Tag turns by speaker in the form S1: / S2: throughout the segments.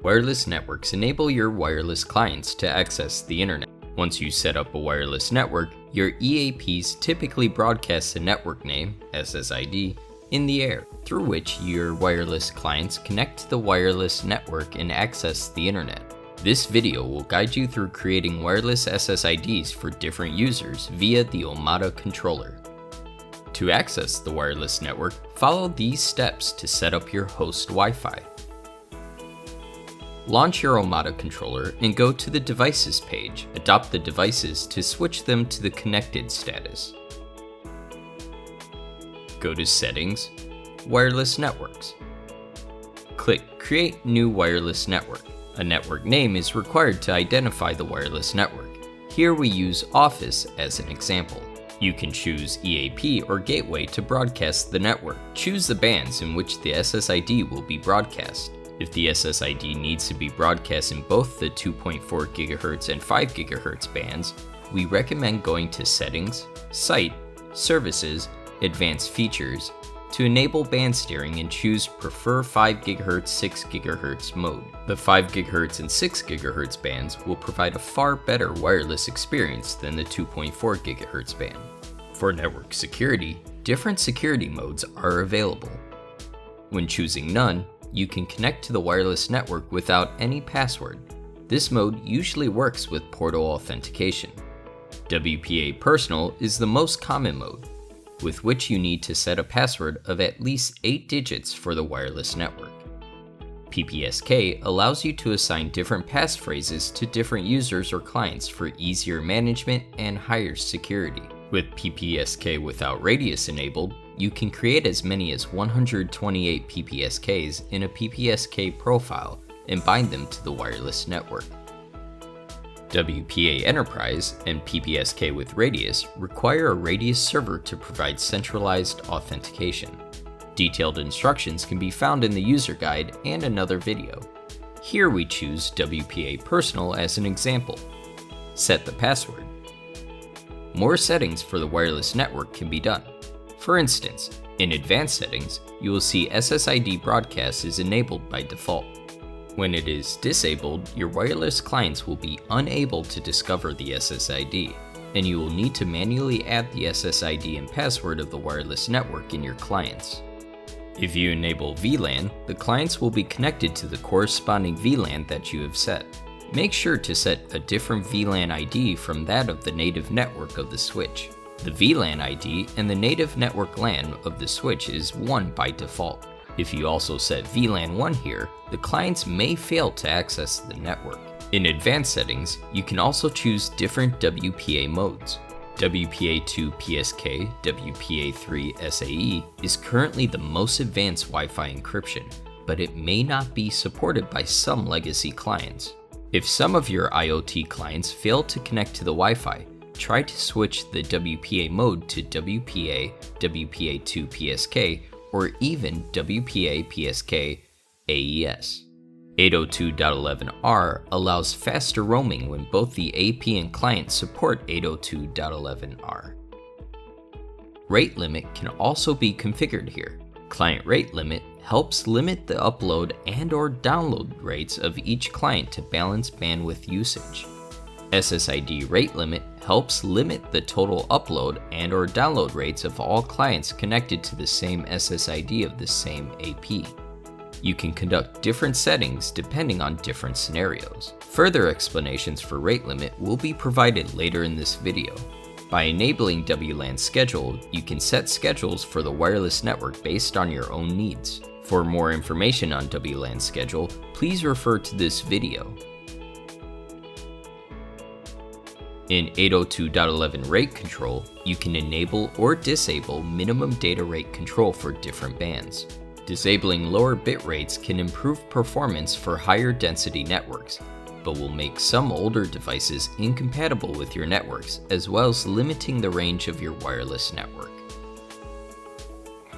S1: Wireless networks enable your wireless clients to access the internet. Once you set up a wireless network, your EAPs typically broadcast the network name, SSID, in the air, through which your wireless clients connect to the wireless network and access the internet. This video will guide you through creating wireless SSIDs for different users via the Omada controller. To access the wireless network, follow these steps to set up your host Wi-Fi. Launch your Omada controller and go to the Devices page. Adopt the devices to switch them to the connected status. Go to Settings, Wireless Networks. Click Create New Wireless Network. A network name is required to identify the wireless network. Here we use Office as an example. You can choose EAP or Gateway to broadcast the network. Choose the bands in which the SSID will be broadcast. If the SSID needs to be broadcast in both the 2.4 GHz and 5 GHz bands, we recommend going to Settings, Site, Services, Advanced Features to enable band steering and choose Prefer 5 GHz 6 GHz mode. The 5 GHz and 6 GHz bands will provide a far better wireless experience than the 2.4 GHz band. For network security, different security modes are available. When choosing None, you can connect to the wireless network without any password. This mode usually works with portal authentication. WPA Personal is the most common mode, with which you need to set a password of at least 8 digits for the wireless network. PPSK allows you to assign different passphrases to different users or clients for easier management and higher security. With PPSK without radius enabled, you can create as many as 128 PPSKs in a PPSK profile and bind them to the wireless network. WPA Enterprise and PPSK with radius require a radius server to provide centralized authentication. Detailed instructions can be found in the user guide and another video. Here we choose WPA Personal as an example. Set the password. More settings for the wireless network can be done. For instance, in Advanced Settings, you will see SSID broadcast is enabled by default. When it is disabled, your wireless clients will be unable to discover the SSID, and you will need to manually add the SSID and password of the wireless network in your clients. If you enable VLAN, the clients will be connected to the corresponding VLAN that you have set. Make sure to set a different VLAN ID from that of the native network of the switch. The VLAN ID and the native network LAN of the switch is 1 by default. If you also set VLAN 1 here, the clients may fail to access the network. In Advanced Settings, you can also choose different WPA modes. WPA2 PSK, WPA3 SAE is currently the most advanced Wi-Fi encryption, but it may not be supported by some legacy clients. If some of your IoT clients fail to connect to the Wi-Fi, try to switch the WPA mode to WPA, WPA2 PSK, or even WPA PSK AES. 802.11r allows faster roaming when both the AP and client support 802.11r. Rate limit can also be configured here. Client rate limit helps limit the upload and/or download rates of each client to balance bandwidth usage. SSID rate limit helps limit the total upload and/or download rates of all clients connected to the same SSID of the same AP. You can conduct different settings depending on different scenarios. Further explanations for rate limit will be provided later in this video. By enabling WLAN Schedule, you can set schedules for the wireless network based on your own needs. For more information on WLAN Schedule, please refer to this video. In 802.11 rate control, you can enable or disable minimum data rate control for different bands. Disabling lower bit rates can improve performance for higher density networks, but will make some older devices incompatible with your networks, as well as limiting the range of your wireless network.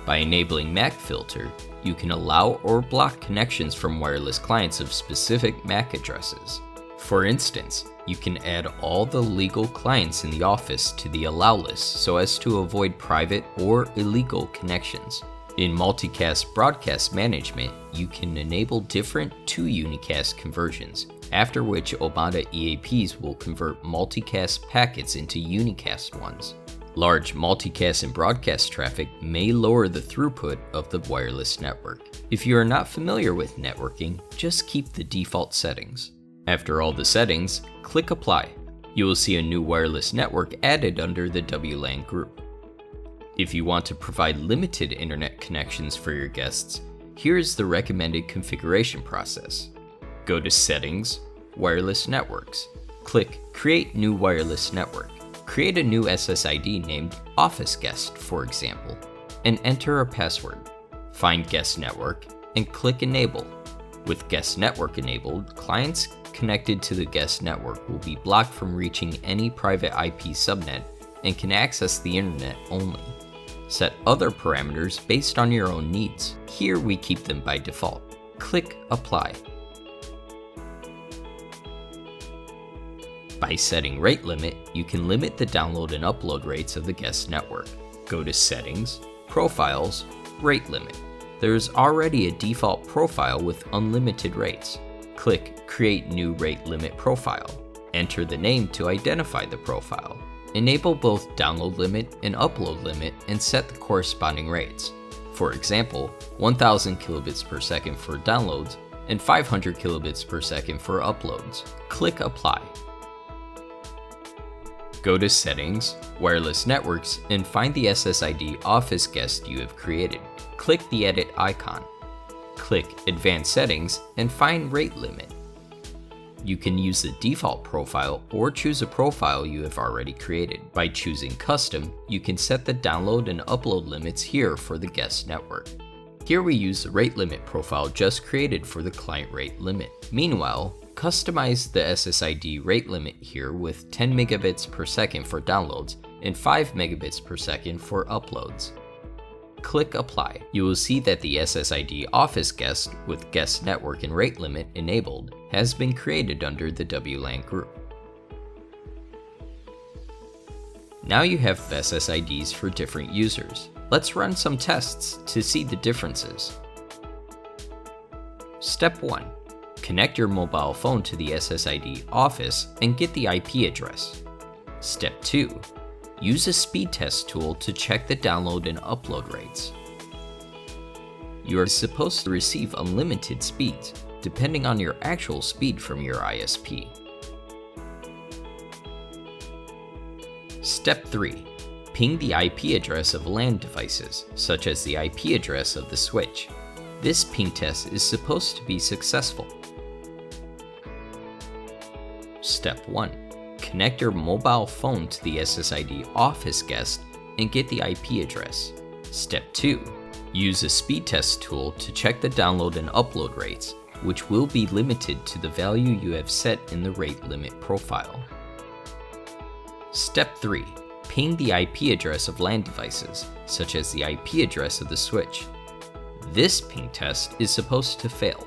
S1: By enabling MAC filter, you can allow or block connections from wireless clients of specific MAC addresses. For instance, you can add all the legal clients in the office to the allow list so as to avoid private or illegal connections. In multicast broadcast management, you can enable different to unicast conversions, after which Omada EAPs will convert multicast packets into unicast ones. Large multicast and broadcast traffic may lower the throughput of the wireless network. If you are not familiar with networking, just keep the default settings. After all the settings, click Apply. You will see a new wireless network added under the WLAN group. If you want to provide limited internet connections for your guests, here is the recommended configuration process. Go to Settings, Wireless Networks. Click Create New Wireless Network. Create a new SSID named Office Guest, for example, and enter a password. Find Guest Network and click Enable. With Guest Network enabled, clients connected to the guest network will be blocked from reaching any private IP subnet and can access the internet only. Set other parameters based on your own needs. Here we keep them by default. Click Apply. By setting rate limit, you can limit the download and upload rates of the guest network. Go to Settings, Profiles, Rate Limit. There is already a default profile with unlimited rates. Click Create New Rate Limit Profile. Enter the name to identify the profile. Enable both download limit and upload limit and set the corresponding rates. For example, 1000 kilobits per second for downloads and 500 kilobits per second for uploads. Click Apply. Go to Settings, Wireless Networks, and find the SSID Office Guest you have created. Click the Edit icon. Click Advanced Settings and find Rate Limit. You can use the default profile or choose a profile you have already created. By choosing Custom, you can set the download and upload limits here for the guest network. Here we use the rate limit profile just created for the client rate limit. Meanwhile, customize the SSID rate limit here with 10 megabits per second for downloads and 5 megabits per second for uploads. Click Apply. You will see that the SSID Office Guest with Guest Network and Rate Limit enabled has been created under the WLAN group. Now you have SSIDs for different users. Let's run some tests to see the differences. Step 1. Connect your mobile phone to the SSID Office and get the IP address. Step 2. Use a speed test tool to check the download and upload rates. You are supposed to receive unlimited speeds, depending on your actual speed from your ISP. Step 3. Ping the IP address of LAN devices, such as the IP address of the switch. This ping test is supposed to be successful. Step 1. Connect your mobile phone to the SSID Office Guest and get the IP address. Step 2. Use a speed test tool to check the download and upload rates, which will be limited to the value you have set in the rate limit profile. Step 3. Ping the IP address of LAN devices, such as the IP address of the switch. This ping test is supposed to fail.